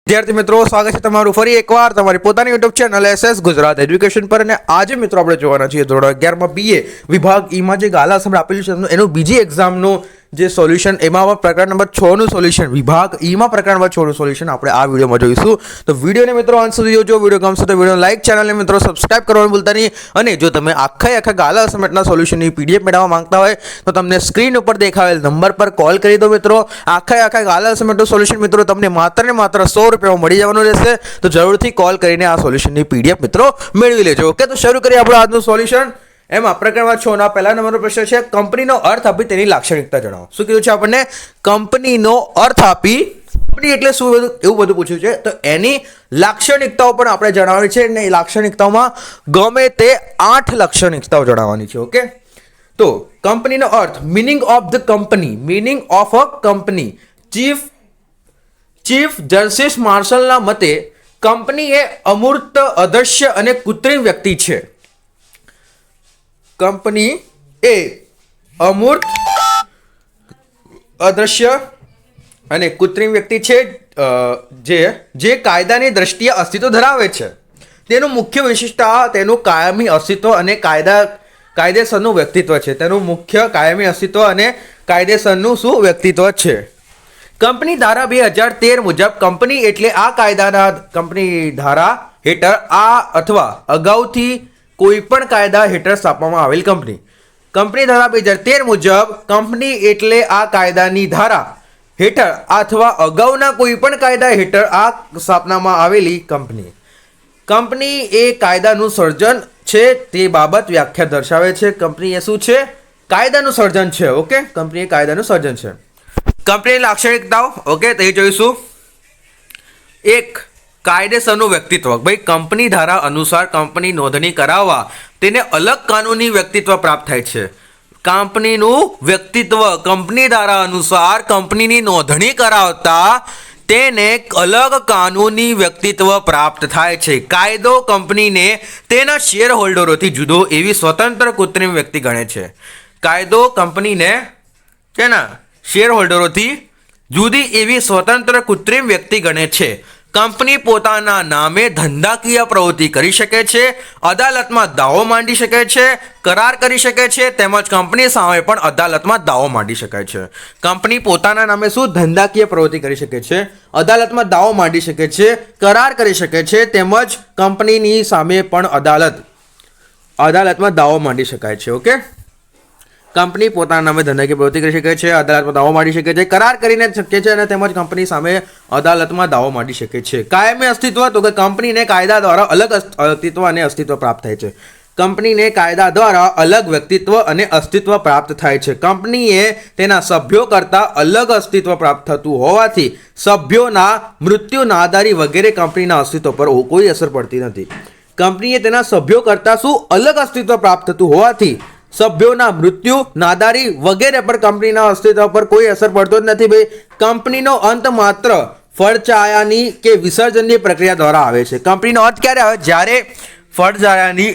વિદ્યાર્થી મિત્રો, સ્વાગત છે તમારું ફરી એકવાર તમારી પોતાની YouTube channel SS Gujarat education પર. અને આજે મિત્રો આપણે જોવાના છીએ ધોરણ 11માં BA વિભાગ ઈમાં જે ગાલા અસમ આપેલું છે એનું બીજી એક્ઝામનું જે સોલ્યુશન, એમાં પ્રકરણ નંબર 6 નું સોલ્યુશન, વિભાગ ઈમાં પ્રકરણ નંબર 6 નું સોલ્યુશન આપણે આ વિડીયોમાં જોઈશું. તો વિડીયોને મિત્રો અંત સુધી જોજો. વિડીયો ગમશે તો વિડીયો લાઈક, ચેનલને મિત્રો સબસ્ક્રાઇબ કરવાનું ભૂલતા નહીં. અને જો તમે આખા ગાલા અસાઇનમેન્ટના સોલ્યુશનની PDF મેળવવા માંગતા હોય તો તમને સ્ક્રીન ઉપર દેખાવેલ નંબર પર કોલ કરી દો મિત્રો. આખા ગાલા અસાઇનમેન્ટનું સોલ્યુશન મિત્રો તમને માત્ર ને માત્ર 100 રૂપિયામાં મળી જવાનું રહેશે. તો જરૂરથી કોલ કરીને આ સોલ્યુશનની PDF મિત્રો મેળવી લેજો. ઓકે, તો શરૂ કરીએ આપણું આજનું સોલ્યુશન. એમાં પ્રકરણમાં 6 ના પહેલા નંબરનો પ્રશ્ન છે, કંપનીનો અર્થ આપી તેની લાક્ષણિકતા જણાવો. શું કીધું છે આપણને? કંપનીનો અર્થ આપી, કંપની એટલે શું એવું બધું પૂછ્યું છે. તો એની લાક્ષણિકતાઓ પણ આપણે જણાવવાની છે. અને એ લાક્ષણિકતાઓમાં ગમે તે 8 લાક્ષણિકતાઓ જણાવવાની છે. ઓકે, તો કંપનીનો અર્થ, meaning of the company, meaning of a company. Chief justice માર્શલના મતે કંપની એ અમૂર્ત, અદૃશ્ય અને કૃત્રિમ વ્યક્તિ છે. કંપની એ અમૂર્ત, અદૃશ્ય અને કૃત્રિમ વ્યક્તિ છે જે કાયદાની દ્રષ્ટિએ અસ્તિત્વ ધરાવે છે. તેનું મુખ્ય વિશિષ્ટતા તેનું કાયમી અસ્તિત્વ અને કાયદેસરનું વ્યક્તિત્વ છે. તેનું મુખ્ય કાયમી અસ્તિત્વ અને કાયદેસરનું શું વ્યક્તિત્વ છે. કંપની ધારા 2013 મુજબ કંપની એટલે આ કાયદાના કંપની ધારા હેઠળ આ અથવા અગાઉથી કોઈ પણ કાયદા હેઠળ સ્થાપવામાં આવેલ કંપની. કંપની ધારા 2013 મુજબ કંપની એટલે આ કાયદાની ધારા હેઠળ અથવા અગાઉના કોઈ પણ કાયદા હેઠળ આ સ્થાપનામાં આવેલી કંપની. કંપની એ કાયદાનું સર્જન છે તે બાબત વ્યાખ્યા દર્શાવે છે. કંપની એ શું છે? કાયદાનું સર્જન છે. ઓકે, કંપની એ કાયદાનું સર્જન છે. કંપનીની લાક્ષણિકતાઓ, ઓકે, તે જોઈશું. એક, કાયદેસરનું વ્યક્તિત્વ. ભાઈ, કંપની ધારા અનુસાર કંપની નોંધણી કરાવવા તેને અલગ કાનૂની વ્યક્તિત્વ પ્રાપ્ત થાય છે. કંપનીનું વ્યક્તિત્વ, કંપની ધારા અનુસાર કંપનીની નોંધણી કરાવતા તેને અલગ કાનૂની વ્યક્તિત્વ પ્રાપ્ત થાય છે. કાયદો કંપનીને તેના શેર હોલ્ડરોથી જુદો એવી સ્વતંત્ર કૃત્રિમ વ્યક્તિ ગણે છે. કાયદો કંપનીને તેના શેર હોલ્ડરોથી જુદી એવી સ્વતંત્ર કૃત્રિમ વ્યક્તિ ગણે છે. કંપની પોતાના નામે ધંધાકીય પ્રવૃત્તિ કરી શકે છે, અદાલતમાં દાવો માંડી શકે છે, કરાર કરી શકે છે, તેમજ કંપની સામે પણ અદાલતમાં દાવો માંડી શકાય છે. કંપની પોતાના નામે શું ધંધાકીય પ્રવૃત્તિ કરી શકે છે, અદાલતમાં દાવો માંડી શકે છે, કરાર કરી શકે છે, તેમજ કંપનીની સામે પણ અદાલતમાં દાવો માંડી શકાય છે. ઓકે, કંપની પોતાના નામે ધંધાકીય પ્રવૃત્તિ કરી શકે છે, અદાલતમાં દાવો માંડી શકે છે, કરાર કરીને શકે છે અને તેમજ કંપની સામે અદાલતમાં દાવો માંડી શકે છે. કાયમી અસ્તિત્વ, તો કે કંપનીને કાયદા દ્વારા અલગ અસ્તિત્વ અને અસ્તિત્વ પ્રાપ્ત થાય છે. કંપનીને કાયદા દ્વારા અલગ વ્યક્તિત્વ અને અસ્તિત્વ પ્રાપ્ત થાય છે. કંપનીએ તેના સભ્યો કરતાં અલગ અસ્તિત્વ પ્રાપ્ત થતું હોવાથી સભ્યોના મૃત્યુ, નાદારી વગેરે કંપનીના અસ્તિત્વ પર કોઈ અસર પડતી નથી. કંપનીએ તેના સભ્યો કરતાં શું અલગ અસ્તિત્વ પ્રાપ્ત થતું હોવાથી સભ્યોના મૃત્યુ, નાદારી વગેરે પર કંપનીના અસ્તિત્વ પર કોઈ અસર પડતો જ નથી. ભાઈ, કંપનીનો અંત માત્ર ફળચાયાની કે વિસર્જનની પ્રક્રિયા દ્વારા આવે છે. કંપનીનો અંત ક્યારે આવે? જ્યારે ફળચાયાની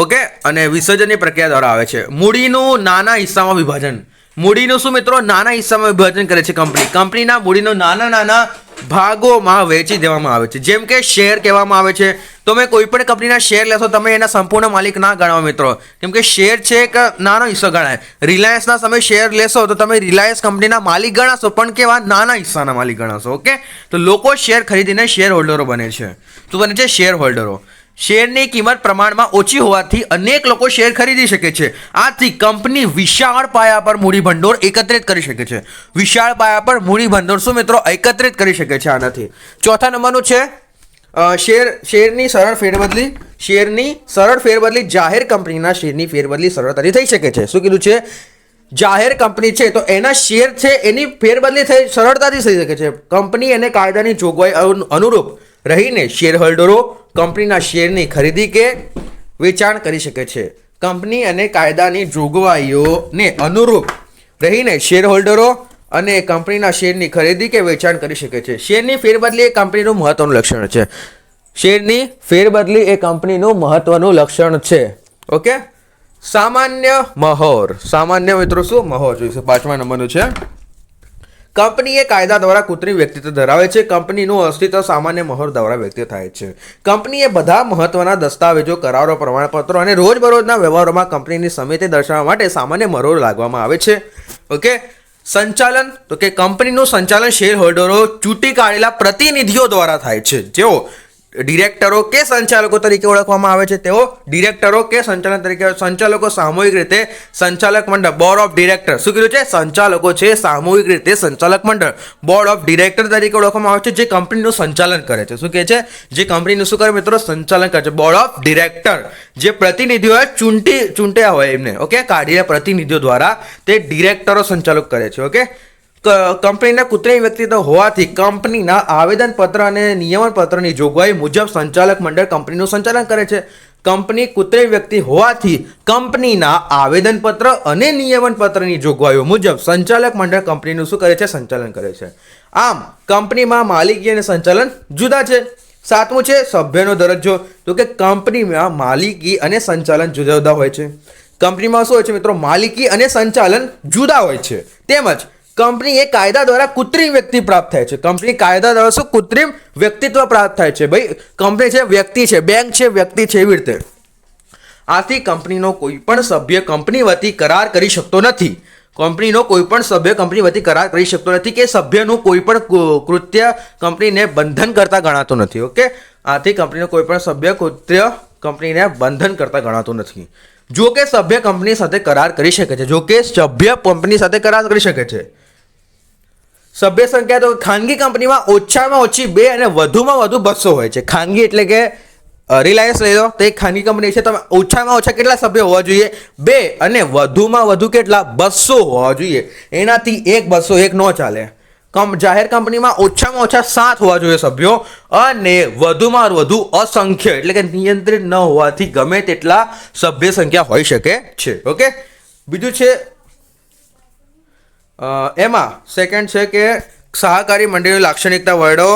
ઓકે અને વિસર્જનની પ્રક્રિયા દ્વારા આવે છે. મૂડીનું નાના હિસ્સામાં વિભાજન. મૂડીનું શું મિત્રો? નાના હિસ્સામાં વિભાજન કરે છે કંપની. કંપનીના મૂડીનો નાના ભાગોમાં વહેંચી દેવામાં આવે છે. જેમ કે શેર કહેવામાં આવે છે. તમે કોઈ પણ કંપનીના શેર લેશો, તમે એના સંપૂર્ણ માલિક ના ગણાવો મિત્રો, કેમ કે શેર છે એક નાનો હિસ્સો ગણાય. રિલાયન્સના તમે શેર લેશો તો તમે રિલાયન્સ કંપનીના માલિક ગણાશો, પણ કેવા? નાના હિસ્સાના માલિક ગણાશો. ઓકે, તો લોકો શેર ખરીદીને શેર હોલ્ડરો બને છે. શું બને છે? શેર હોલ્ડરો. શેરની કિંમત પ્રમાણમાં ઓછી હોવાથી અનેક લોકો શેર ખરીદી શકે છે. આથી કંપની વિશાળ પાયા પર મૂડી ભંડોળ એકત્રિત કરી શકે છે. વિશાળ પાયા પર મૂડી ભંડોળ શું મિત્રો? એકત્રિત કરી શકે છે આનાથી. ચોથા નંબરનું છે શેરની સરળ ફેરબદલી. શેરની સરળ ફેરબદલી જાહેર કંપનીના શેરની ફેરબદલી સરળતાથી થઈ શકે છે. શું કીધું છે? જાહેર કંપની છે તો એના શેર છે એની ફેરબદલી સરળતાથી થઈ શકે છે. કંપની અને કાયદાની જોગવાઈ અનુરૂપ રહીને શેર હોલ્ડરો કંપનીના શેરની ખરીદી કે વેચાણ કરી શકે છે. કંપની અને કાયદાની જોગવાઈઓને અનુરૂપ રહીને શેર હોલ્ડરો અને કંપનીના શેરની ખરીદી કે વેચાણ કરી શકે છે. શેરની ફેરબદલી એ કંપનીનું મહત્વનું લક્ષણ છે. શેરની ફેરબદલી એ કંપનીનું મહત્વનું લક્ષણ છે. ઓકે, સામાન્ય મહોર. સામાન્ય મિત્રો શું? મહોર જોઈશે. 5મા નંબરનું છે. કંપની એ કાયદા દ્વારા કૃત્રિમ વ્યક્તિત્વ ધરાવે છે. કંપનીનું અસ્તિત્વ સામાન્ય મહોર દ્વારા વ્યક્ત થાય છે. કંપની એ બધા મહત્વના દસ્તાવેજો, કરારો, પ્રમાણપત્રો અને રોજબરોજના વ્યવહારોમાં કંપનીની સમિતિ દર્શાવવા માટે સામાન્ય મહોર લાગવામાં આવે છે. ઓકે. સંચાલન તો કે કંપનીનું સંચાલન શેર હોલ્ડરો ચૂંટી કાઢેલા પ્રતિનિધિઓ દ્વારા થાય છે. જેઓ ડિરેક્ટરો કે સંચાલકો તરીકે ઓળખવામાં આવે છે. તેઓ ડિરેક્ટરો કે સંચાલકો સામૂહિક રીતે સંચાલક મંડળ, બોર્ડ ઓફ ડિરેક્ટર. શું કીધું છે? સંચાલકો છે સામૂહિક રીતે સંચાલક મંડળ, બોર્ડ ઓફ ડિરેક્ટર તરીકે ઓળખવામાં આવે છે, જે કંપનીનું સંચાલન કરે છે. શું કહે છે? જે કંપનીનું શું કરે મિત્રો? સંચાલન કરે છે. બોર્ડ ઓફ ડિરેક્ટર જે પ્રતિનિધિઓ ચૂંટ્યા હોય એમને, ઓકે, કાઢેલા પ્રતિનિધિઓ દ્વારા તે ડિરેક્ટરો સંચાલક કરે છે. ઓકે. કંપનીના કૃત્રિમ વ્યક્તિત્વ હોવાથી કંપનીના આવેદનપત્ર અને નિયમનપત્રની જોગવાઈ મુજબ સંચાલક મંડળ કંપનીનું સંચાલન કરે છે. કંપની કૃત્રિમ વ્યક્તિ હોવાથી કંપનીના આવેદનપત્ર અને નિયમનપત્રની જોગવાઈઓ મુજબ સંચાલક મંડળ કંપનીનું શું કરે છે? સંચાલન કરે છે. આમ કંપનીમાં માલિકી અને સંચાલન જુદા છે. 7મું છે સભ્યનો દરજ્જો. તો કે કંપનીમાં માલિકી અને સંચાલન જુદા જુદા હોય છે. કંપનીમાં શું હોય છે મિત્રો? માલિકી અને સંચાલન જુદા હોય છે. તેમજ કંપની એ કાયદા દ્વારા કૃત્રિમ વ્યક્તિ પ્રાપ્ત થાય છે. કંપની કાયદા દ્વારા શું? કૃત્રિમ વ્યક્તિત્વ પ્રાપ્ત થાય છે. ભાઈ કંપની છે, વ્યક્તિ છે, બેંક છે, વ્યક્તિ છે, એવી રીતે. આથી કંપનીનો કોઈ પણ સભ્ય કંપની વતી કરાર કરી શકતો નથી. કંપનીનો કોઈ પણ સભ્ય કંપની વતી કરાર કરી શકતો નથી કે સભ્યનું કોઈ પણ કૃત્ય કંપનીને બંધન કરતા ગણાતું નથી. ઓકે. આથી કંપનીનો કોઈ પણ સભ્ય કૃત્ય કંપનીને બંધન કરતા ગણાતું નથી. જો કે સભ્ય કંપની સાથે કરાર કરી શકે છે. જો કે સભ્ય કંપની સાથે કરાર કરી શકે છે. સભ્ય સંખ્યા તો ખાનગી કંપનીમાં ઓછામાં ઓછી 2 અને વધુમાં વધુ 200 હોય છે. ખાનગી એટલે કે રિલાયન્સ લઈ લો તો એક ખાનગી કંપની છે. તમે ઓછામાં ઓછા કેટલા સભ્યો હોવા જોઈએ? 2 અને વધુમાં વધુ કેટલા? 200 હોવા જોઈએ. એનાથી 201 ન ચાલે. જાહેર કંપનીમાં ઓછામાં ઓછા 7 હોવા જોઈએ સભ્યો અને વધુમાં વધુ અસંખ્ય એટલે કે નિયંત્રિત ન હોવાથી ગમે તેટલા સભ્ય સંખ્યા હોઈ શકે છે. ઓકે. બીજું છે એમાં સેકન્ડ છે કે સહકારી મંડળીની લાક્ષણિકતા વર્ણો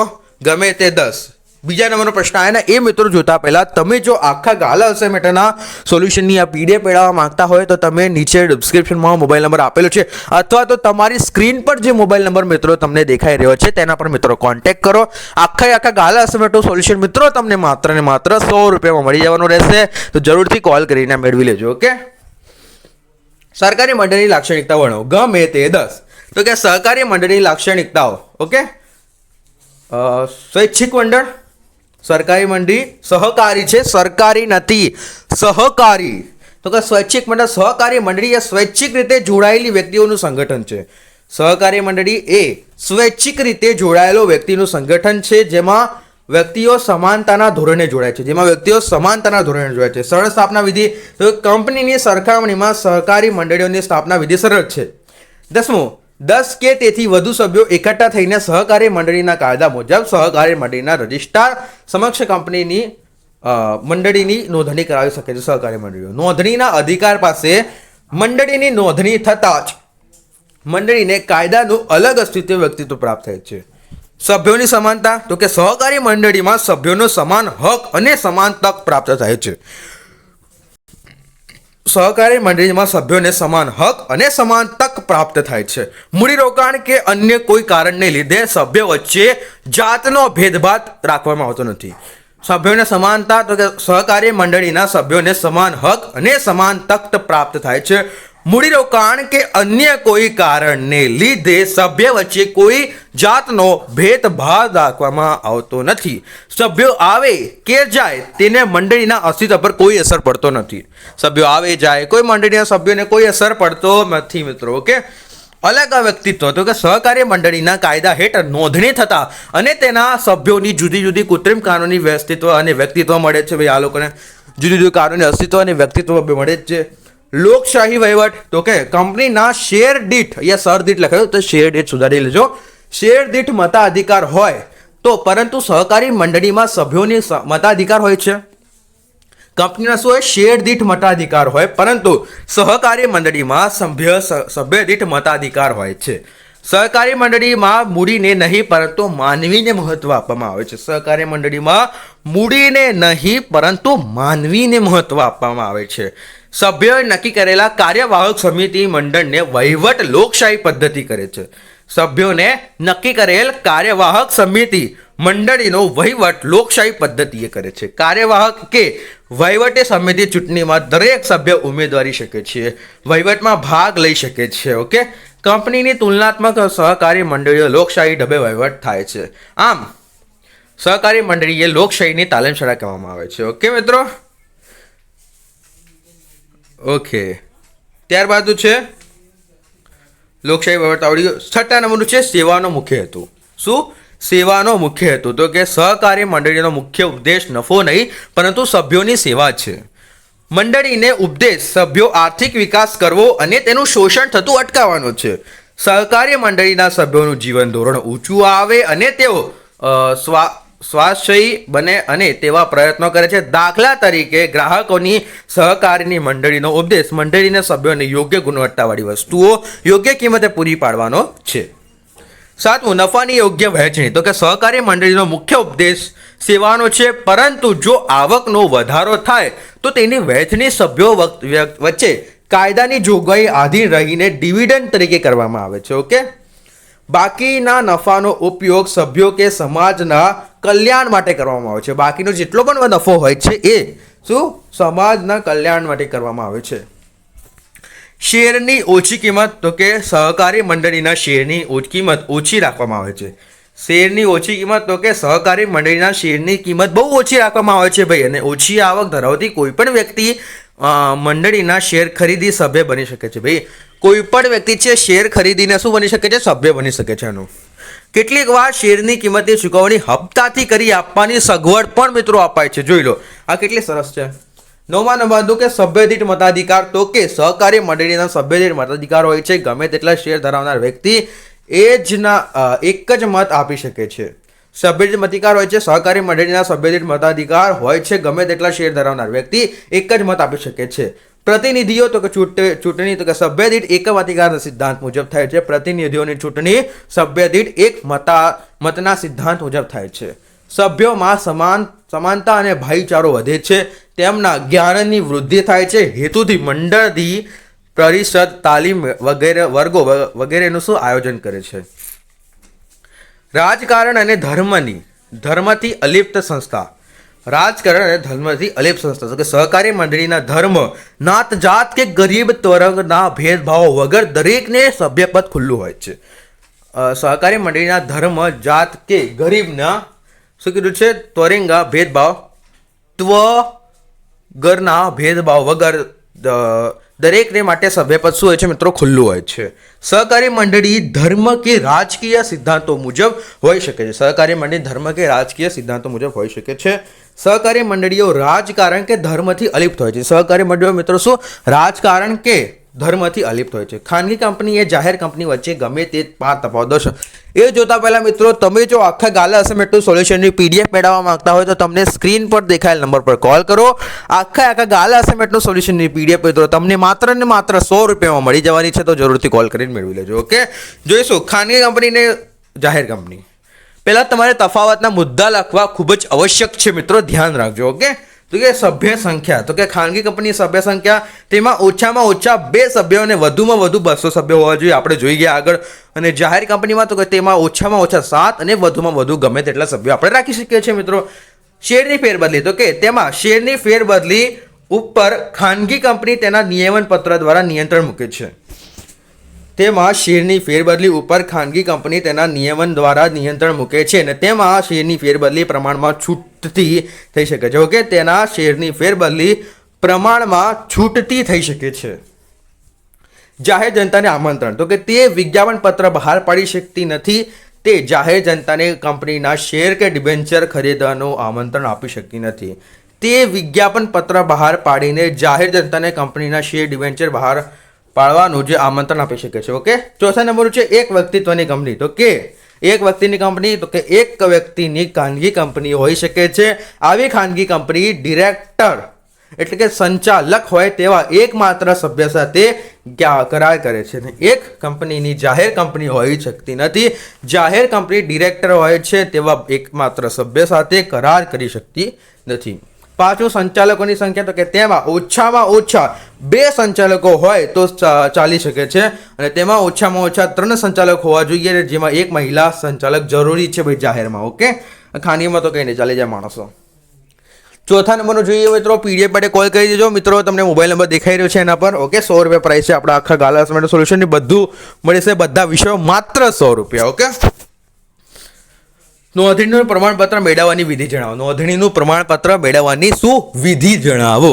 ગમે તે 10. બીજા નંબરનો પ્રશ્ન આવે ને એ મિત્રો જોતા પહેલા તમે જો આખા ગાલા અસાઇનમેન્ટના સોલ્યુશનની આ પીડીએફ મેળવવા માંગતા હોય તો તમે નીચે ડિસ્ક્રિપ્શનમાં મોબાઈલ નંબર આપેલો છે અથવા તો તમારી સ્ક્રીન પર જે મોબાઈલ નંબર મિત્રો તમને દેખાઈ રહ્યો છે તેના પર મિત્રો કોન્ટેક્ટ કરો. આખા ગાલા અસાઇનમેન્ટનું સોલ્યુશન મિત્રો તમને માત્ર ને માત્ર 100 રૂપિયામાં મળી જવાનું રહેશે. તો જરૂરથી કોલ કરીને મેળવી લેજો. ઓકે. સરકારી મંડળની લાક્ષણિકતા વર્ણો ગમે તે 10. તો કે સહકારી મંડળની લાક્ષણિકતાઓ. ઓકે. સ્વૈચ્છિક મંડળ, સરકારી મંડળી સહકારી છે, સરકારી નથી, સહકારી. તો કે સ્વૈચ્છિક મંડળ, સહકારી મંડળી એ સ્વૈચ્છિક રીતે જોડાયેલી વ્યક્તિઓનું સંગઠન છે. સહકારી મંડળી એ સ્વૈચ્છિક રીતે જોડાયેલો વ્યક્તિનું સંગઠન છે જેમાં વ્યક્તિઓ સમાનતાના ધોરણે જોડાય છે. સરળ સ્થાપના વિધિ. તો કંપનીની સરખામણીમાં સહકારી મંડળીઓની સ્થાપના વિધિ સરળ છે. 10મું 10 કે તેથી વધુ સભ્યો એકઠા થઈને સહકારી મંડળીના કાયદા મુજબ સહકારી મંડળીના રજિસ્ટ્રાર સમક્ષ કંપનીની મંડળીની નોંધણી કરાવી શકે છે. સહકારી મંડળીઓ નોંધણીના અધિકાર પાસે મંડળીની નોંધણી થતાં જ મંડળીને કાયદાનું અલગ અસ્તિત્વ વ્યક્તિત્વ પ્રાપ્ત થાય છે. સભ્યોની સમાનતા. તો કે સહકારી મંડળીમાં સભ્યોનો સમાન હક અને સમાન તક પ્રાપ્ત થાય છે. સહકારી મંડળીમાં સભ્યોને સમાન હક અને સમાન તક પ્રાપ્ત થાય છે. મૂડીરોકાણ કે અન્ય કોઈ કારણને લીધે સભ્ય વચ્ચે જાતનો ભેદભાવ રાખવામાં આવતો નથી. સભ્યોને સમાનતા. તો કે સહકારી મંડળીના સભ્યોને સમાન હક અને સમાન તક પ્રાપ્ત થાય છે. મૂડીરોકાણ કે અન્ય કોઈ કારણને લીધે સભ્ય વચ્ચે કોઈ જાતનો ભેદભાવ રાખવામાં આવતો નથી. સભ્યો આવે કે જાય તેને મંડળીના અસ્તિત્વ પર કોઈ અસર પડતો નથી. સભ્યો આવે જાય કોઈ મંડળીના સભ્યોને કોઈ અસર પડતો નથી મિત્રો. ઓકે. અલગ વ્યક્તિત્વ. તો કે સહકારી મંડળીના કાયદા હેઠળ નોંધણી થતા અને તેના સભ્યોની જુદી જુદી કૃત્રિમ કાનૂની વ્યસ્તિત્વ અને વ્યક્તિત્વ મળે છે. ભાઈ આ લોકોને જુદી જુદી કાનૂની અસ્તિત્વ અને વ્યક્તિત્વ મળે જ છે. લોકશાહી વહીવટ. તો કે કંપનીના શેર દીઠ, અહીંયા સર દીઠ લખાયું તો શેર દીઠ સુધારી લેજો. શેર દીઠ મતાધિકાર હોય તો પરંતુ સહકારી મંડળીમાં સભ્યોની મતાધિકાર હોય છે. કંપનીના શું હોય? શેર દીઠ મતાધિકાર હોય પરંતુ સહકારી મંડળીમાં સભ્ય દીઠ મતાધિકાર હોય છે. સહકારી મંડળીમાં મૂડીને નહીં પરંતુ માનવીને મહત્વ આપવામાં આવે છે. સહકારી મંડળીમાં મૂડીને નહીં પરંતુ માનવીને મહત્વ આપવામાં આવે છે. સભ્યોએ નક્કી કરેલા કાર્યવાહક સમિતિ મંડળને વહીવટ લોકશાહી પદ્ધતિ કરે છે. સભ્યોને નક્કી કરેલ કાર્યવાહક સમિતિ મંડળીનો વહીવટ લોકશાહી પદ્ધતિએ કરે છે. કાર્યવાહક કે વહીવટી સમિતિ ચૂંટણીમાં દરેક સભ્ય ઉમેદવારી શકે છે, વહીવટમાં ભાગ લઈ શકે છે. ઓકે, કંપનીની તુલનાત્મક સહકારી મંડળીઓ લોકશાહી ઢબે વહીવટ થાય છે. આમ સહકારી મંડળીએ લોકશાહીની તાલીમ શાળા કહેવામાં આવે છે. ઓકે મિત્રો, ઓકે, ત્યારબાદ છે લોકશાહી વહીવટતાવડીઓ. 6થા નંબરનું છે સેવાનો મુખ્ય હેતુ. શું? સેવાનો મુખ્ય હેતુ. તો કે સહકારી મંડળીનો મુખ્ય ઉદ્દેશ નફો નહીં પરંતુ સભ્યોની સેવા છે. મંડળીને ઉપદેશ સભ્યો આર્થિક વિકાસ કરવો અને તેનું શોષણ થતું અટકાવવાનો છે. સહકારી મંડળીના સભ્યોનું જીવન ધોરણ ઊંચું આવે અને તેઓ સ્વાશ્રયી બને અને તેવા પ્રયત્નો કરે છે. દાખલા તરીકે ગ્રાહકોની સહકારીની મંડળીનો ઉપદેશ મંડળીના સભ્યોને યોગ્ય ગુણવત્તાવાળી વસ્તુઓ યોગ્ય કિંમતે પૂરી પાડવાનો છે. 7મું નફાની યોગ્ય વહેંચણી. તો કે સહકારી મંડળીનો મુખ્ય ઉપદેશ સેવાનો છે, પરંતુ જો આવકનો વધારો થાય તો તેની વહેંચણી સભ્યો વચ્ચે કાયદાની જોગવાઈ આધીન રહીને ડિવિડન્ડ તરીકે કરવામાં આવે છે. ઓકે, બાકીના નફાનો ઉપયોગ સભ્યો કે સમાજના કલ્યાણ માટે કરવામાં આવે છે. બાકીનો જેટલો પણ નફો હોય છે એ શું સમાજના કલ્યાણ માટે કરવામાં આવે છે. શેરની ઓછી કિંમત. તો કે સહકારી મંડળીના શેરની કિંમત ઓછી રાખવામાં આવે છે. શેરની ઓછી કિંમત. તો કે સહકારી મંડળીના શેરની કિંમત બહુ ઓછી રાખવામાં આવે છે ભાઈ, અને ઓછી આવક ધરાવતી કોઈ પણ વ્યક્તિ મંડળીના શેર ખરીદી સભ્ય બની શકે છે. ભાઈ, કોઈ પણ વ્યક્તિ છે શેર ખરીદીને શું બની શકે છે? સભ્ય બની શકે છે. એનું કેટલીક વાર શેરની કિંમતની ચૂકવણી હપ્તાથી કરી આપવાની સગવડ પણ મિત્રો અપાય છે. જોઈ લો, આ કેટલી સરસ છે. 9મા નંબર કે સભ્ય દીઠ મતાધિકાર. તો કે સહકારી મંડળીના સભ્ય દીઠ મતાધિકાર હોય છે. ગમે તેટલા શેર ધરાવનાર વ્યક્તિ એક જ મત આપી શકે છે. સભ્ય દીઠ મતાધિકાર હોય છે. સહકારી મંડળીના સભ્ય દીઠ મતાધિકાર હોય છે. ગમે તેટલા શેર ધરાવનાર વ્યક્તિ એક જ મત આપી શકે છે. પ્રતિનિધિઓ. તો કે ચૂંટણી. તો કે સભ્ય દીઠ એક મતાધિકારના સિદ્ધાંત મુજબ થાય છે. પ્રતિનિધિઓની ચૂંટણી સભ્ય દીઠ એક મતના સિદ્ધાંત મુજબ થાય છે. સભ્યોમાં સમાનતા અને ભાઈચારો વધે છે. તેમના જ્ઞાનની વૃદ્ધિ થાય છે. હેતુથી મંડળી પરિષદ તાલીમ વગેરે વર્ગો વગેરેનું શું આયોજન કરે છે. રાજકારણ અને ધર્મથી અલિપ્ત સંસ્થા. રાજકારણ અને ધર્મથી અલિપ્ત સંસ્થા. તો કે સહકારી મંડળીના ધર્મ, નાત, જાત કે ગરીબ વર્ગના ભેદભાવ વગર દરેકને સભ્યપદ ખુલ્લું હોય છે. સહકારી મંડળીના ધર્મ, જાત કે ગરીબના શું કીધું છે? ત્વરિંગા ભેદભાવ ગરના ભેદભાવ વગર દરેકને માટે સભ્યપદ શું હોય છે મિત્રો? ખુલ્લું હોય છે. સહકારી મંડળી ધર્મ કે રાજકીય સિદ્ધાંતો મુજબ હોઈ શકે છે. સહકારી મંડળી ધર્મ કે રાજકીય સિદ્ધાંતો મુજબ હોઈ શકે છે. સહકારી મંડળીઓ રાજકારણ કે ધર્મથી અલિપ્ત હોય છે. સહકારી મંડળીઓ મિત્રો શું રાજકારણ કે ધર્મથી અલિપ્ત હોય છે. ખાનગી કંપની એ જાહેર કંપની વચ્ચે ગમે તે 5 તફાવતો છે. એ જોતા પહેલા મિત્રો તમે જો આખા ગાલા અસાઇનમેન્ટનું સોલ્યુશનની PDF મેળવવા માંગતા હોય તો તમને સ્ક્રીન પર દેખાયેલ નંબર પર કોલ કરો. આખા ગાલા અસાઇનમેન્ટનું સોલ્યુશનની PDF મિત્રો તમને માત્ર ને માત્ર 100 રૂપિયામાં મળી જવાની છે, તો જરૂરથી કોલ કરીને મેળવી લેજો. ઓકે, જોઈશું ખાનગી કંપની ને જાહેર કંપની. પહેલા તમારે તફાવતના મુદ્દા લખવા ખૂબ જ આવશ્યક છે મિત્રો, ધ્યાન રાખજો. ઓકે, તો કે સભ્ય સંખ્યા. તો કે ખાનગી કંપની સભ્ય સંખ્યા, તેમાં ઓછામાં ઓછા 2 સભ્યો અને વધુમાં વધુ 200 સભ્યો હોવા જોઈએ. આપણે જોઈ ગયા આગળ. અને જાહેર કંપનીમાં તો કે તેમાં ઓછામાં ઓછા 7 અને વધુમાં વધુ ગમે તેટલા સભ્યો આપણે રાખી શકીએ છીએ મિત્રો. શેરની ફેરબદલી. તો કે તેમાં શેરની ફેરબદલી ઉપર ખાનગી કંપની તેના નિયમન પત્ર દ્વારા નિયંત્રણ મૂકે છે. તેમાં શેરની ફેરબદલી ઉપર ખાનગી કંપની તેના નિયમન દ્વારા નિયંત્રણ મૂકે છે અને તેમાં શેરની ફેરબદલી પ્રમાણમાં છૂટતી થઈ શકે છે. ઓકે, તેના શેરની ફેરબદલી પ્રમાણમાં છૂટતી થઈ શકે છે. જાહેર જનતાને આમંત્રણ. તો કે તે વિજ્ઞાપન પત્ર બહાર પાડી શકતી નથી. તે જાહેર જનતાને કંપનીના શેર કે ડિબેન્ચર ખરીદવાનું આમંત્રણ આપી શકતી નથી. તે વિજ્ઞાપન પત્ર બહાર પાડીને જાહેર જનતાને કંપનીના શેર ડિબેન્ચર બહાર પાડવાનું જે આમંત્રણ આપી શકે છે. ઓકે, 4થા નંબર છે એક વ્યક્તિત્વની કંપની. તો કે એક વ્યક્તિની કંપની. તો કે એક વ્યક્તિની ખાનગી કંપની હોઈ શકે છે. આવી ખાનગી કંપની ડિરેક્ટર એટલે કે સંચાલક હોય તેવા એકમાત્ર સભ્ય સાથે કરાર કરે છે. એક કંપનીની જાહેર કંપની હોઈ શકતી નથી. જાહેર કંપની ડિરેક્ટર હોય છે તેવા એકમાત્ર સભ્ય સાથે કરાર કરી શકતી નથી. પાછું સંચાલકોની સંખ્યા તો કે તેમાં ઓછામાં ઓછા 2 સંચાલકો હોય તો ચાલી શકે છે અને તેમાં ઓછામાં ઓછા 3 સંચાલક હોવા જોઈએ, જેમાં એક મહિલા સંચાલક જરૂરી છે ભાઈ જાહેરમાં. ઓકે, ખાનગીમાં તો કંઈ નહીં, ચાલી જાય માણસો. ચોથા નંબરનું જોઈએ મિત્રો, પીડીએફ માટે કોલ કરી દેજો મિત્રો, તમને મોબાઈલ નંબર દેખાઈ રહ્યો છે એના પર. ઓકે, 100 રૂપિયા પ્રાઇસ છે આપણા આખા ગાલા અસાઇનમેન્ટ સોલ્યુશનની. બધું મળે છે, બધા વિષયો માત્ર 100 રૂપિયા. ઓકે, નોંધણીનું પ્રમાણપત્ર મેળવવાની વિધિ જણાવો. નોંધણીનું પ્રમાણપત્ર મેળવવાની શું વિધિ જણાવો?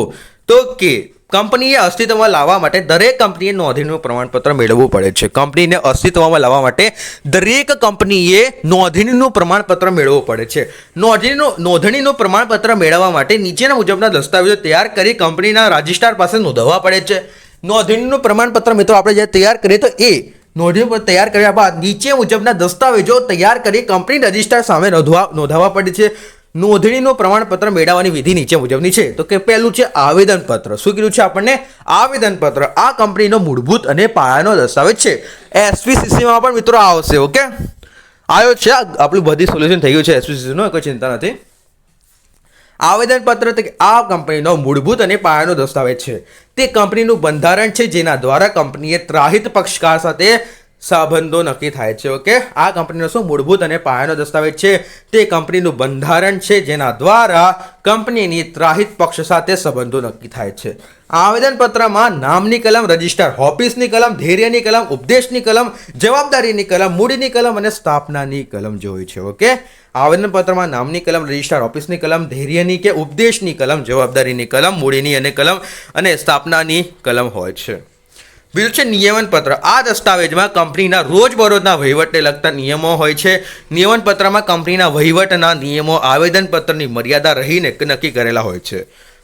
તો કે કંપનીએ અસ્તિત્વમાં લાવવા માટે દરેક કંપનીએ નોંધણીનું પ્રમાણપત્ર મેળવવું પડે છે. કંપનીને અસ્તિત્વમાં લાવવા માટે દરેક કંપનીએ નોંધણીનું પ્રમાણપત્ર મેળવવું પડે છે. નોંધણીનું પ્રમાણપત્ર મેળવવા માટે નીચેના મુજબના દસ્તાવેજો તૈયાર કરી કંપનીના રજિસ્ટ્રાર પાસે નોંધવા પડે છે. નોંધણીનું પ્રમાણપત્ર મિત્રો આપણે જ્યારે તૈયાર કરીએ તો એ નોંધણી તૈયાર કર્યા બાદ નીચે મુજબના દસ્તાવેજો તૈયાર કરી કંપની રજિસ્ટ્રાર સામે નોંધાવવા પડે છે. નોંધણીનું પ્રમાણપત્ર મેળવવાની વિધિ નીચે મુજબની છે. તો કે પહેલું છે આવેદનપત્ર. શું કીધું છે આપણને? આવેદનપત્ર. આ કંપનીનો મૂળભૂત અને પાયાનો દસ્તાવેજ છે. એસપીસીસીમાં પણ મિત્રો આવશે. ઓકે, આવ્યો છે, આપણું બધી સોલ્યુશન થઈ ગયું છે એસપીસીસીનું, કોઈ ચિંતા નથી. આવેદનપત્ર એટલે આ કંપનીનો મૂળભૂત અને પાયાનો દસ્તાવેજ છે. તે કંપનીનું બંધારણ છે જેના દ્વારા કંપનીએ ત્રાહિત પક્ષકાર સાથે સંબંધો નક્કી થાય છે. ઓકે, આ કંપનીનો શું મૂળભૂત અને પાયાનો દસ્તાવેજ છે? તે કંપનીનું બંધારણ છે જેના દ્વારા કંપનીની ત્રાહિત પક્ષ સાથે સંબંધો નક્કી થાય છે. આવેદનપત્રમાં નામની કલમ, રજિસ્ટ્રાર ઓફિસની કલમ, ધૈર્યની કલમ, ઉપદેશની કલમ, જવાબદારીની કલમ, મૂડીની કલમ અને સ્થાપનાની કલમ જોઈ છે. ઓકે, આવેદનપત્રમાં નામની કલમ, રજિસ્ટ્રાર ઓફિસની કલમ, ધૈર્યની કે ઉપદેશની કલમ, જવાબદારીની કલમ, મૂડીની અને કલમ અને સ્થાપનાની કલમ હોય છે. બીજું છે નિયમનપત્ર. આ દસ્તાવેજમાં કંપનીના રોજબરોજના વહીવટને લગતા નિયમો હોય છે. નિયમનપત્રમાં કંપનીના વહીવટના નિયમો આવેદનપત્રની મર્યાદા રહીને નક્કી કરેલા હોય છે.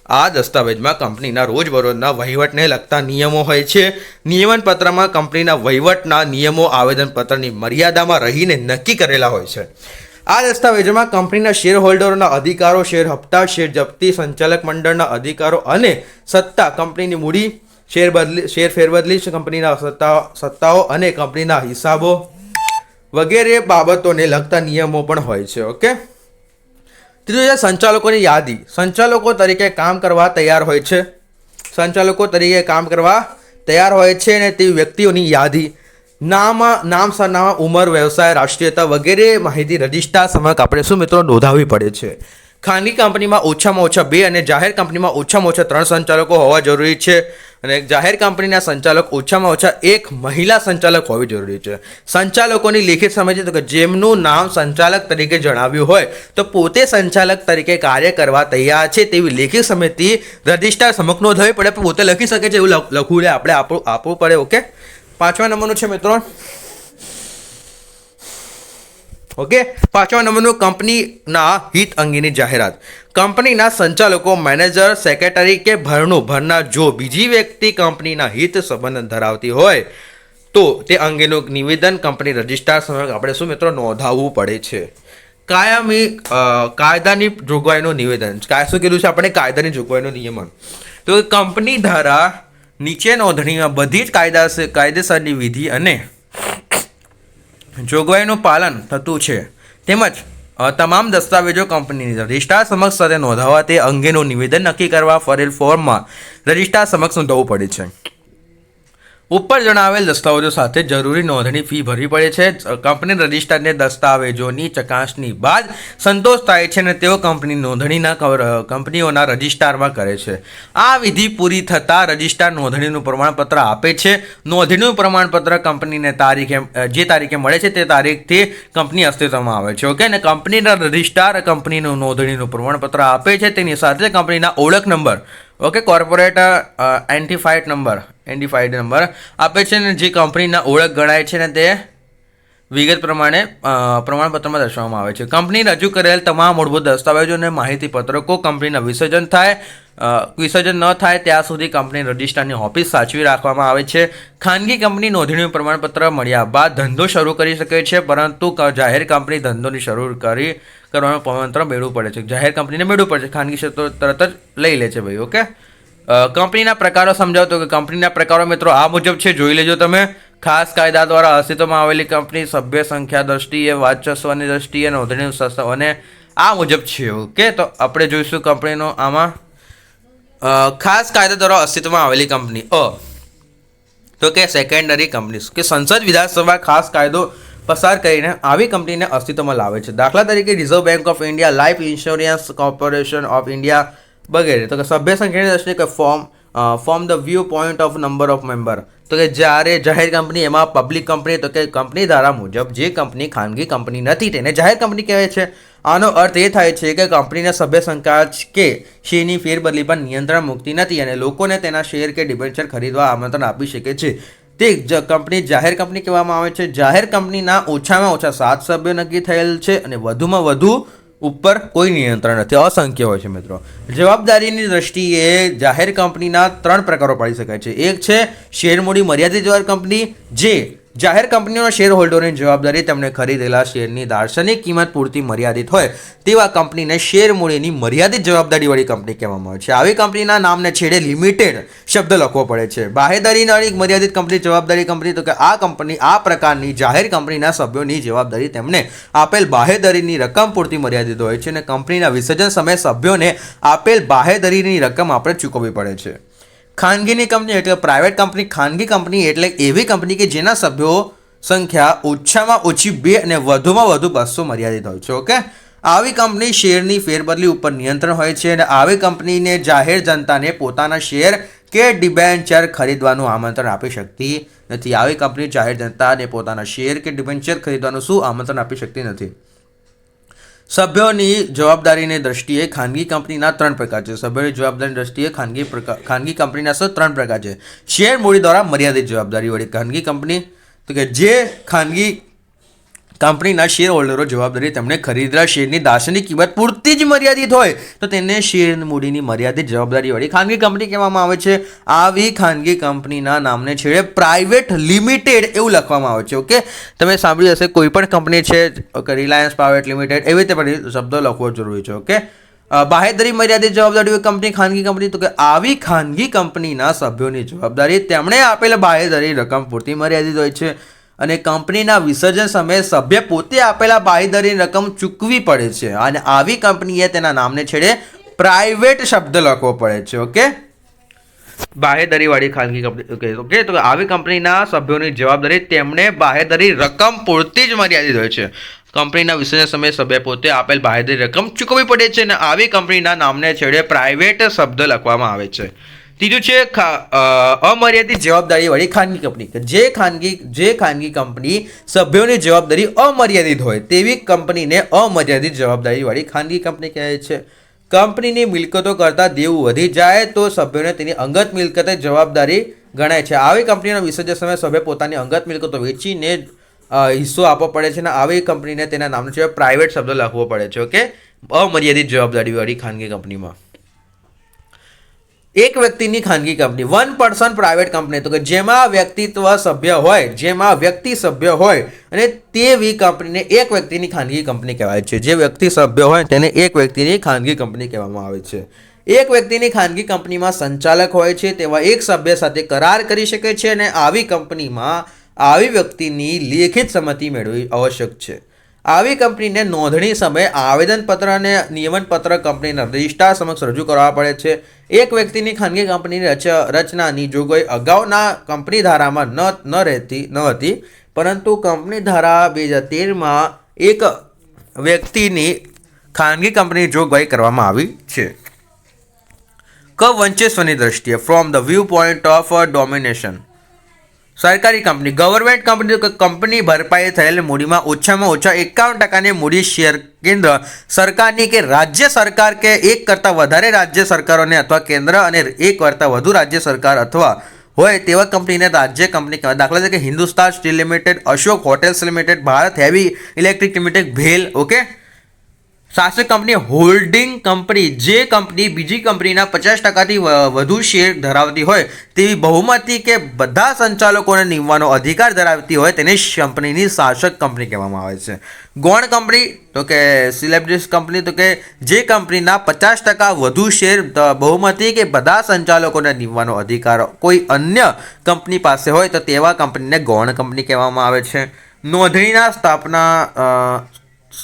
આ દસ્તાવેજમાં કંપનીના રોજબરોજના વહીવટને લગતા નિયમો હોય છે. નિયમનપત્રમાં કંપનીના વહીવટના નિયમો આવેદનપત્રની મર્યાદામાં રહીને નક્કી કરેલા હોય છે. આ દસ્તાવેજમાં કંપનીના શેર હોલ્ડરોના અધિકારો, શેર હપ્તા, શેર જપ્તી, સંચાલક મંડળના અધિકારો અને સત્તા, કંપનીની મૂડી, શેર ફેરબદલી, કંપનીના સત્તાઓ અને કંપનીના હિસાબો વગેરે બાબતોને લગતા નિયમો પણ હોય છે. ઓકે, ત્રીજું છે સંચાલકોની યાદી. સંચાલકો તરીકે કામ કરવા તૈયાર હોય છે. સંચાલકો તરીકે કામ કરવા તૈયાર હોય છે અને તે વ્યક્તિઓની યાદી, નામ, સરનામા, ઉંમર, વ્યવસાય, રાષ્ટ્રીયતા વગેરે માહિતી રજિસ્ટ્રાર સમક્ષ આપણે શું મિત્રો નોંધાવવી પડે છે. ખાનગી કંપનીમાં ઓછામાં ઓછા 2 અને જાહેર કંપનીમાં ઓછામાં ઓછા 3 સંચાલકો હોવા જરૂરી છે અને જાહેર કંપનીના સંચાલક ઓછામાં ઓછા 1 મહિલા સંચાલક હોવી જરૂરી છે. સંચાલકોની લેખિત સમજ તો કે જેમનું નામ સંચાલક તરીકે જણાવ્યું હોય તો પોતે સંચાલક તરીકે કાર્ય કરવા તૈયાર છે તેવી લેખિત સમિતિ રજિસ્ટ્રાર સમક્ષ નોંધાવવી પડે. પોતે લખી શકે છે એવું લખવું આપણે આપવું પડે. ઓકે, 5મા નંબરનું છે મિત્રો. ઓકે, 5મા નંબરનું કંપનીના હિત અંગેની જાહેરાત. કંપનીના સંચાલકો, મેનેજર, સેક્રેટરી કે ભરનાર જો બીજી વ્યક્તિ કંપનીના હિત સંબંધ ધરાવતી હોય તો તે અંગેનું નિવેદન કંપની રજિસ્ટ્રાર સમક્ષ આપણે શું મિત્રો નોંધાવવું પડે છે. કાયદાની જોગવાઈનું નિવેદન. શું કીધું છે આપણે? કાયદાની જોગવાઈનું નિયમન. તો કંપની ધારા નીચે નોંધણીમાં બધી જ કાયદેસરની વિધિ અને જોગવાઈનું પાલન થતું છે તેમજ તમામ દસ્તાવેજો કંપનીની રજિસ્ટ્રાર સમક્ષ સાથે નોંધાવવા તે અંગેનું નિવેદન નક્કી કરવા ફરેલ ફોર્મમાં રજિસ્ટ્રાર સમક્ષ નોંધાવવું પડે છે. ઉપર જણાવેલ દસ્તાવેજો સાથે જરૂરી નોંધણી ફી ભરવી પડે છે. કંપની રજિસ્ટ્રારને દસ્તાવેજોની ચકાસણી બાદ સંતોષ થાય છે અને તેઓ કંપનીઓના રજિસ્ટ્રારમાં કરે છે. આ વિધિ પૂરી થતાં રજિસ્ટ્રાર નોંધણીનું પ્રમાણપત્ર આપે છે. નોંધણીનું પ્રમાણપત્ર કંપનીને જે તારીખે મળે છે તે તારીખથી કંપની અસ્તિત્વમાં આવે છે. ઓકે, અને કંપનીના રજિસ્ટ્રાર કંપનીનું નોંધણીનું પ્રમાણપત્ર આપે છે તેની સાથે કંપનીના ઓળખ number, okay, corporate identified number આપે છે ને જે કંપનીના ઓળખ ગણાય છે ને તે વિગત પ્રમાણે પ્રમાણપત્રમાં દર્શાવવામાં આવે છે. કંપની રજૂ કરેલ તમામ મૂળભૂત દસ્તાવેજો અને માહિતી પત્રકો કંપનીના વિસર્જન ન થાય ત્યાં સુધી કંપની રજિસ્ટ્રારની ઓફિસ સાચવી રાખવામાં આવે છે. ખાનગી કંપની નોંધણીનું પ્રમાણપત્ર મળ્યા બાદ ધંધો શરૂ કરી શકે છે, પરંતુ જાહેર કંપની ધંધોની શરૂ કરવાનું પ્રમાણપત્ર મેળવવું પડે છે. જાહેર કંપનીને મેળવવું પડે છે, ખાનગી ક્ષેત્રો તરત જ લઈ લે છે ભાઈ. ઓકે, કંપનીના પ્રકારો સમજાવતો કે કંપનીના પ્રકારો મિત્રો આ મુજબ છે, જોઈ લેજો તમે. ખાસ કાયદા દ્વારા અસ્તિત્વમાં આવેલી કંપની, સભ્ય સંખ્યા દ્રષ્ટિએ, વાચસ્વની દ્રષ્ટિએ, નોંધણી સંસ્થાઓ અને આ મુજબ છે. ઓકે, તો આપણે જોઈશું કંપનીનો આમાં ખાસ કાયદા દ્વારા અસ્તિત્વમાં આવેલી કંપની તો કે સેકન્ડરી કંપની કે સંસદ વિધાનસભા ખાસ કાયદો પસાર કરીને આવી કંપનીને અસ્તિત્વમાં લાવે છે. દાખલા તરીકે reserve bank of India, life insurance corporation of India વગેરે. તો કે સભ્ય સંખ્યાની દ્રષ્ટિએ કે form the view point of number of member. તો કે જ્યારે જાહેર કંપની એમાં પબ્લિક કંપની તો કે કંપની ધારા મુજબ જે કંપની ખાનગી કંપની નથી તેને જાહેર કંપની કહેવાય છે. આનો અર્થ એ થાય છે કે કંપનીના સભ્ય સંખ્યા કે શેરની ફેરબદલી પર નિયંત્રણ મુક્તિ નથી અને લોકોને તેના શેર કે ડિબેન્ચર ખરીદવા આમંત્રણ આપી શકે છે. તે કંપની જાહેર કંપની કહેવામાં આવે છે. જાહેર કંપનીના ઓછામાં ઓછા 7 સભ્યો નક્કી થયેલ છે અને વધુમાં વધુ ઉપર કોઈ નિયંત્રણ નથી, અસંખ્ય હોય છે. મિત્રો, જવાબદારીની દ્રષ્ટિએ જાહેર કંપનીના 3 પ્રકારો પાડી શકાય છે. એક છે શેરમૂડી મર્યાદિત જાહેર કંપની, જે જાહેર કંપનીઓના શેર હોલ્ડરોની જવાબદારી તેમને ખરીદેલા શેરની દાર્શનિક કિંમત પૂરતી મર્યાદિત હોય તેવા કંપનીને શેરમૂડીની મર્યાદિત જવાબદારીવાળી કંપની કહેવામાં આવે છે. આવી કંપનીના નામને છેડે લિમિટેડ શબ્દ લખવો પડે છે. બાહેધરીની મર્યાદિત કંપની જવાબદારી કંપની તો કે આ કંપની આ પ્રકારની જાહેર કંપનીના સભ્યોની જવાબદારી તેમને આપેલ બાહેધરીની રકમ પૂરતી મર્યાદિત હોય છે અને કંપનીના વિસર્જન સમયે સભ્યોને આપેલ બાહેધરીની રકમ આપણે ચૂકવવી પડે છે. ખાનગીની કંપની એટલે પ્રાઇવેટ કંપની. ખાનગી કંપની એટલે એવી કંપની કે જેના સભ્યો સંખ્યા ઓછામાં ઓછી 2 અને વધુમાં વધુ 200 મર્યાદિત હોય છે. ઓકે, આવી કંપની શેરની ફેરબદલી ઉપર નિયંત્રણ હોય છે અને આવી કંપનીને જાહેર જનતાને પોતાના શેર કે ડિબેન્ચર ખરીદવાનું આમંત્રણ આપી શકતી નથી. આવી કંપની જાહેર જનતાને પોતાના શેર કે ડિબેન્ચર ખરીદવાનું શું આમંત્રણ આપી શકતી નથી. સભ્યોની જવાબદારીની દ્રષ્ટિએ ખાનગી કંપનીના 3 પ્રકાર છે. સભ્યોની જવાબદારીની દ્રષ્ટિએ ખાનગી કંપનીના 3 પ્રકાર છે. શેર મૂડી દ્વારા મર્યાદિત જવાબદારીવાળી ખાનગી કંપની તો કે જે ખાનગી કંપનીના શેર હોલ્ડરો જવાબદારી તેમણે ખરીદેલા શેરની દાર્શનિક કિંમત પૂરતી જ મર્યાદિત હોય તો તેને શેર મૂડીની મર્યાદિત જવાબદારીવાળી ખાનગી કંપની કહેવામાં આવે છે. આવી ખાનગી કંપનીના નામને છેડે પ્રાઇવેટ લિમિટેડ એવું લખવામાં આવે છે. ઓકે, તમે સાંભળ્યું હશે કોઈ પણ કંપની છે રિલાયન્સ પ્રાઇવેટ લિમિટેડ એવી રીતે પણ શબ્દો લખવો જરૂરી છે. ઓકે, બાહેધરી મર્યાદિત જવાબદારી કંપની ખાનગી કંપની તો કે આવી ખાનગી કંપનીના સભ્યોની જવાબદારી તેમણે આપેલા બાહેધરી રકમ પૂરતી મર્યાદિત હોય છે અને કંપનીના વિસર્જન સમયે સભ્ય પોતે આપેલા બાહેધરીની રકમ ચૂકવી પડે છે અને આવી કંપનીએ તેના નામને છેડે પ્રાઇવેટ શબ્દ લખવો પડે છે. ઓકે, બાહેધરીવાળી ખાનગી કંપની. ઓકે, તો આવી કંપનીના સભ્યોની જવાબદારી તેમણે બાહેધરી રકમ પૂરતી જ મર્યાદિત હોય છે. કંપનીના વિસર્જન સમયે સભ્ય પોતે આપેલ બાહેધરી રકમ ચૂકવવી પડે છે અને આવી કંપનીના નામને છેડે પ્રાઇવેટ શબ્દ લખવામાં આવે છે. ત્રીજું છે અમર્યાદિત જવાબદારીવાળી ખાનગી કંપની. જે ખાનગી કંપની સભ્યોની જવાબદારી અમર્યાદિત હોય તેવી કંપનીને અમર્યાદિત જવાબદારીવાળી ખાનગી કંપની કહે છે. કંપનીની મિલકતો કરતાં દેવું વધી જાય તો સભ્યોને તેની અંગત મિલકતે જવાબદારી ગણાય છે. આવી કંપનીના વિસર્જન સમયે સભ્ય પોતાની અંગત મિલકતો વેચીને હિસ્સો આપવો પડે છે અને આવી કંપનીને તેના નામનો છે પ્રાઇવેટ શબ્દ લખવો પડે છે. ઓકે, અમર્યાદિત જવાબદારીવાળી ખાનગી કંપનીમાં એક વ્યક્તિની ખાનગી કંપની 1 પર્સન પ્રાઇવેટ કંપની તો કે જેમાં વ્યક્તિ સભ્ય હોય અને તેવી કંપનીને એક વ્યક્તિની ખાનગી કંપની કહેવાય છે. જે વ્યક્તિ સભ્ય હોય તેને એક વ્યક્તિની ખાનગી કંપની કહેવામાં આવે છે. એક વ્યક્તિની ખાનગી કંપનીમાં સંચાલક હોય છે તેવા એક સભ્ય સાથે કરાર કરી શકે છે અને આવી કંપનીમાં આવી વ્યક્તિની લેખિત સંમતિ મેળવવી આવશ્યક છે. આવી કંપનીને નોંધણી સમયે આવેદનપત્ર અને નિયમનપત્ર કંપનીના રજિસ્ટ્રાર સમક્ષ રજૂ કરવા પડે છે. એક વ્યક્તિની ખાનગી કંપનીની રચનાની જોગવાઈ અગાઉના કંપની ધારામાં ન હતી, પરંતુ કંપની ધારા 2013માં એક વ્યક્તિની ખાનગી કંપનીની જોગવાઈ કરવામાં આવી છે. વર્ચસ્વની દ્રષ્ટિએ from the view point of domination. સરકારી કંપની ગવર્મેન્ટ કંપની કંપની ભરપાઈ થયેલ મૂડીમાં ઓછામાં ઓછા 51% મૂડી શેર કેન્દ્ર સરકારની કે રાજ્ય સરકાર કે એક કરતાં વધારે રાજ્ય સરકારોને અથવા કેન્દ્ર અને એક કરતાં વધુ રાજ્ય સરકાર અથવા હોય તેવા કંપનીને રાજ્ય કંપની કહેવાય. દાખલા તરીકે Hindustan steel limited, Ashok hotels limited, Bharat heavy electric limited, bhel. Okay, શાસક કંપની હોલ્ડિંગ કંપની જે કંપની બીજી કંપનીના 50%થી વધુ શેર ધરાવતી હોય તેવી બહુમતી કે બધા સંચાલકોને નિમવાનો અધિકાર ધરાવતી હોય તેને કંપનીની શાસક કંપની કહેવામાં આવે છે. ગૌણ કંપની તો કે સિલેબ્રિટીઝ કંપની તો કે જે કંપનીના 50% વધુ શેર બહુમતી કે બધા સંચાલકોને નિમવાનો અધિકાર કોઈ અન્ય કંપની પાસે હોય તો તેવા કંપનીને ગૌણ કંપની કહેવામાં આવે છે. નોંધણીના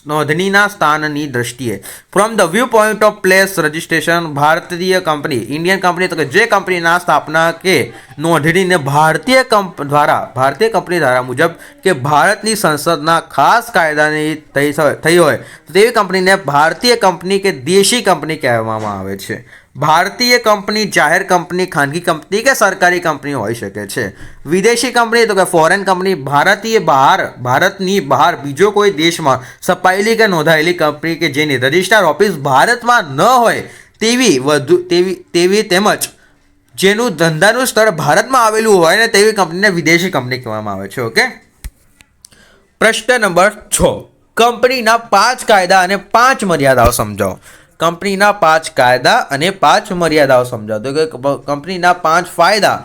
નોંધણીના સ્થાનની દ્રષ્ટિએ from the view point of place registration ભારતીય કંપની ઇન્ડિયન કંપની તો કે જે કંપનીના સ્થાપના કે નોંધણીને ભારતીય કંપની ધારા મુજબ કે ભારતની સંસદના ખાસ કાયદાની થઈ હોય તેવી કંપનીને ભારતીય કંપની કે દેશી કંપની કહેવામાં આવે છે. ભારતીય કંપની જાહેર કંપની, ખાનગી કંપની કે સરકારી કંપની હોઈ શકે છે. વિદેશી કંપની તો કે ફોરેન કંપની ભારતની બહાર બીજો કોઈ દેશમાં સ્થપાયેલી કે નોંધાયેલી કંપની કે જેની રજિસ્ટ્રાર ઓફિસ ભારતમાં ન હોય તેવી તેમજ જેનું ધંધાનું સ્થળ ભારતમાં આવેલું હોય ને તેવી કંપનીને વિદેશી કંપની કહેવામાં આવે છે. ઓકે. પ્રશ્ન નંબર 6, કંપનીના 5 કાયદા અને 5 મર્યાદાઓ સમજાવો. કંપનીના 5 કાયદા અને 5 મર્યાદાઓ સમજાવો. તો કે કંપનીના 5 ફાયદા,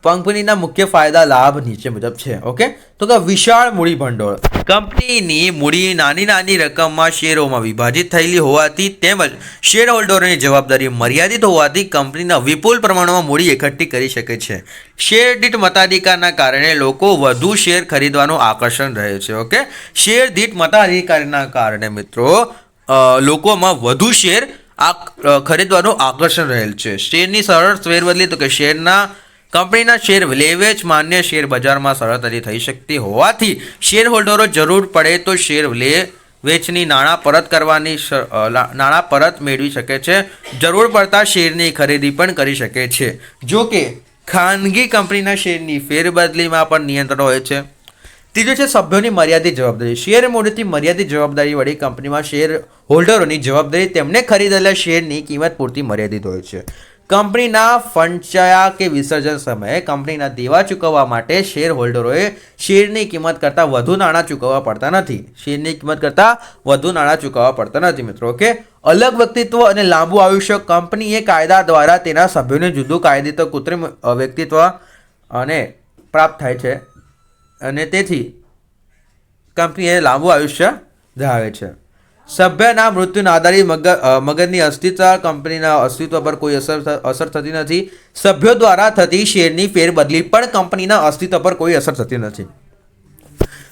કંપનીના મુખ્ય ફાયદા લાભ નીચે મુજબ છે. ઓકે. તો કે વિશાળ મૂડી ભંડોળ, કંપનીની મૂડી નાની રકમમાં શેરોમાં વિભાજિત થયેલી હોવાથી તેમજ શેર હોલ્ડરોની જવાબદારી મર્યાદિત હોવાથી કંપનીના વિપુલ પ્રમાણમાં મૂડી એકઠી કરી શકે છે. શેર દીઠ મતાધિકારના કારણે લોકો વધુ શેર ખરીદવાનું આકર્ષણ રહે છે. ઓકે. શેર દીઠ મતાધિકારના કારણે મિત્રો લોકોમાં વધુ શેર ખરીદવાનું આકર્ષણ રહેલ છે. શેરની સરળ ફેરબદલી તો કે કંપનીના શેર લે-વેચ માન્ય શેર બજારમાં સરળતાથી થઈ શકતી હોવાથી શેર હોલ્ડરો જરૂર પડે તો શેર લે-વેચની નાણાં પરત મેળવી શકે છે. જરૂર પડતા શેરની ખરીદી પણ કરી શકે છે. જો કે ખાનગી કંપનીના શેરની ફેરબદલીમાં પણ નિયંત્રણ હોય છે. ત્રીજું છે સભ્યોની મર્યાદિત જવાબદારી. શેર મૂડીથી મર્યાદિત જવાબદારીવાળી કંપનીમાં શેર હોલ્ડરોની જવાબદારી તેમને ખરીદેલા શેરની કિંમત પૂરતી મર્યાદિત હોય છે. કંપનીના ફંચાયા કે વિસર્જન સમયે કંપનીના દેવા ચૂકવવા માટે શેર હોલ્ડરોએ શેરની કિંમત કરતાં વધુ નાણાં ચૂકવવા પડતા નથી. મિત્રો. ઓકે. અલગ વ્યક્તિત્વ અને લાંબુ આયુષ્ય, કંપનીએ કાયદા દ્વારા તેના સભ્યોને જુદું કાયદેસર કૃત્રિમ વ્યક્તિત્વ અને પ્રાપ્ત થાય છે અને તેથી કંપનીએ લાંબુ આયુષ્ય ધરાવે છે. સભ્યના મૃત્યુના આધારે મગજની અસ્તિત્વ, કંપનીના અસ્તિત્વ પર કોઈ અસર થતી નથી. સભ્યો દ્વારા થતી શેરની ફેરબદલી પણ કંપનીના અસ્તિત્વ પર કોઈ અસર થતી નથી.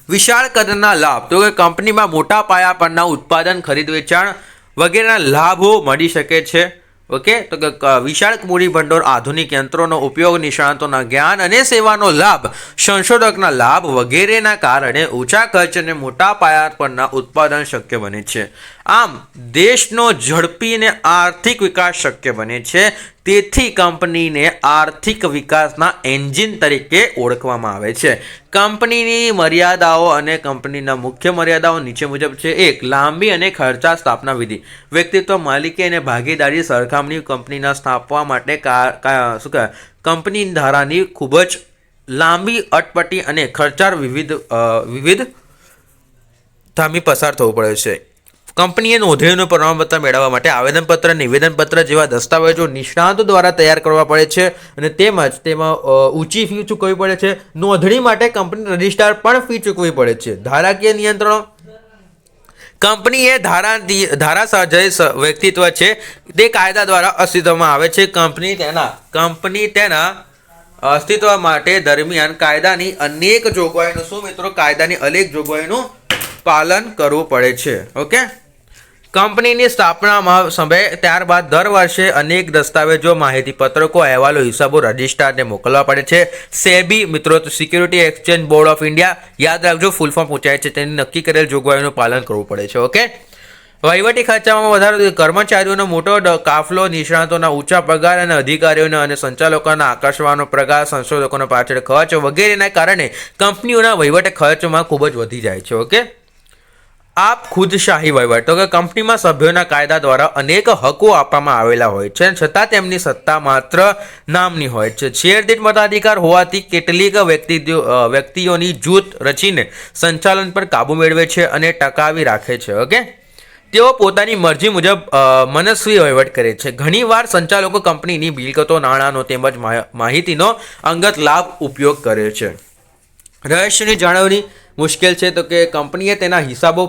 વિશાળ કદના લાભ તો કે કંપનીમાં મોટા પાયા પરના ઉત્પાદન, ખરીદ વેચાણ વગેરેના લાભો મળી શકે છે. ઓકે. તો કે વિશાળ મૂડી ભંડોળ, આધુનિક યંત્રોનો ઉપયોગ, નિષ્ણાતોના જ્ઞાન અને સેવાનો લાભ, સંશોધકના લાભ વગેરેના કારણે ઓછા ખર્ચ અને મોટા પાયા પરના ઉત્પાદન શક્ય બને છે. આમ દેશનો ઝડપી અને આર્થિક વિકાસ શક્ય બને છે. તેથી કંપનીને આર્થિક વિકાસના એન્જિન તરીકે ઓળખવામાં આવે છે. કંપનીની મર્યાદાઓ અને કંપનીના મુખ્ય મર્યાદાઓ નીચે મુજબ છે. 1. લાંબી અને ખર્ચાળ સ્થાપના વિધિ. વ્યક્તિત્વ, માલિકી અને ભાગીદારી સરખામણી કંપનીના સ્થાપવા માટે કંપની ધારાની ખૂબ જ લાંબી, અટપટી અને ખર્ચાળ વિવિધ ધામી પસાર થવું પડે છે. કંપનીએ નોંધણીનું પ્રમાણપત્ર મેળવવા માટે આવેદનપત્ર, નિવેદનપત્ર જેવા દસ્તાવેજો નિષ્ણાતો દ્વારા તૈયાર કરવા પડે છે અને તેમજ તેમાં ઊંચી ફી ચૂકવવી પડે છે. નોંધણી માટે કંપની રજિસ્ટ્રાર પણ ફી ચૂકવવી પડે છે. ધારાકીય નિયંત્રણો. કંપની એ ધારાશાહી વ્યક્તિત્વ છે તે કાયદા દ્વારા અસ્તિત્વમાં આવે છે. કંપની તેના અસ્તિત્વ માટે દરમિયાન કાયદાની અનેક જોગવાઈનું પાલન કરવું પડે છે. ઓકે. કંપનીની સ્થાપનામાં સમય ત્યારબાદ દર વર્ષે અનેક દસ્તાવેજો, માહિતી પત્રકો, અહેવાલો, હિસાબો રજિસ્ટ્રારને મોકલવા પડે છે. સેબી મિત્રો તો security exchange board of India, યાદ રાખજો ફૂલ ફોર્મ પૂછાય છે, તેની નક્કી કરેલ જોગવાઈઓનું પાલન કરવું પડે છે. ઓકે. વહીવટી ખર્ચામાં વધારો, કર્મચારીઓનો મોટો કાફલો, નિષ્ણાતોના ઊંચા પગાર અને અધિકારીઓને અને સંચાલકોના આકર્ષવાનો પગાર, સંશોધકોનો પાછળ ખર્ચ વગેરેના કારણે કંપનીઓના વહીવટી ખર્ચમાં ખૂબ જ વધી જાય છે. ઓકે. ખુદશાહી વહીવટ તો કે કંપનીમાં સભ્યોના કાયદા દ્વારા અનેક હકો આપવામાં આવેલા હોય છે, છતાં તેમની સત્તા માત્ર નામની હોય છે. શેરદીઠ મતાધિકાર હોવાથી કેટલીક વ્યક્તિઓની જૂથ રચીને સંચાલન પર કાબુ મેળવે છે અને ટકાવી રાખે છે. ઓકે. તેઓ પોતાની મરજી મુજબ મનસ્વી વહીવટ કરે છે. ઘણીવાર સંચાલકો કંપનીની મિલકતો, નાણાંનો તેમજ માહિતીનો અંગત લાભ ઉપયોગ કરે છે. રહસ્યની જાળવણી મુશ્કેલ છે તો કે કંપનીએ તેના હિસાબો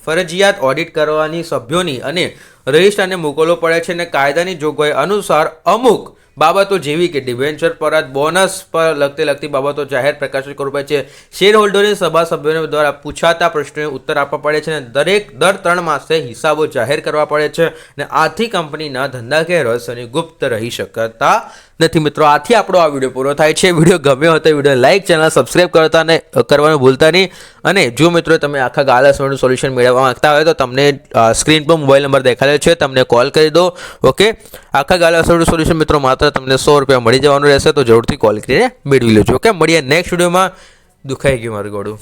ફરજિયાત ઓડિટ કરવાની સભ્યોની અને રજિસ્ટ્રારને મોકલવો પડે છે અને કાયદાની જોગવાઈ અનુસાર અમુક બાબતો જેવી કે ડિબેન્ચર પરત, બોનસ પર લગતી બાબતો જાહેર પ્રકાશિત કરવું પડે છે. શેર હોલ્ડરોની સભા સભ્યોને દ્વારા પૂછાતા પ્રશ્નોને ઉત્તર આપવા પડે છે અને દર 3 માસે હિસાબો જાહેર કરવા પડે છે અને આથી કંપનીના ધંધાકીય રહસ્યની ગુપ્ત રહી શકતા નથી. મિત્રો, આથી આપણો આ વિડીયો પૂરો થાય છે. વિડીયો ગમ્યો હતો વિડીયો લાઈક, ચેનલ સબસ્ક્રાઈબ કરવાનું ભૂલતા નહીં. અને જો મિત્રો તમે આખા ગાલા સમયનું સોલ્યુશન મેળવવા માંગતા હોય તો તમને સ્ક્રીન પર મોબાઈલ નંબર દેખાડેલો છે, તમને કોલ કરી દો. ઓકે, આખા ગાલા સમયનું સોલ્યુશન મિત્રો માત્ર તમને 100 રૂપિયા મળી જવાનું રહેશે, તો જરૂરથી કોલ કરીને મેળવી લેજો. ઓકે, મળીએ નેક્સ્ટ વિડીયોમાં. દુખાઈ ગયું મારું ગળું.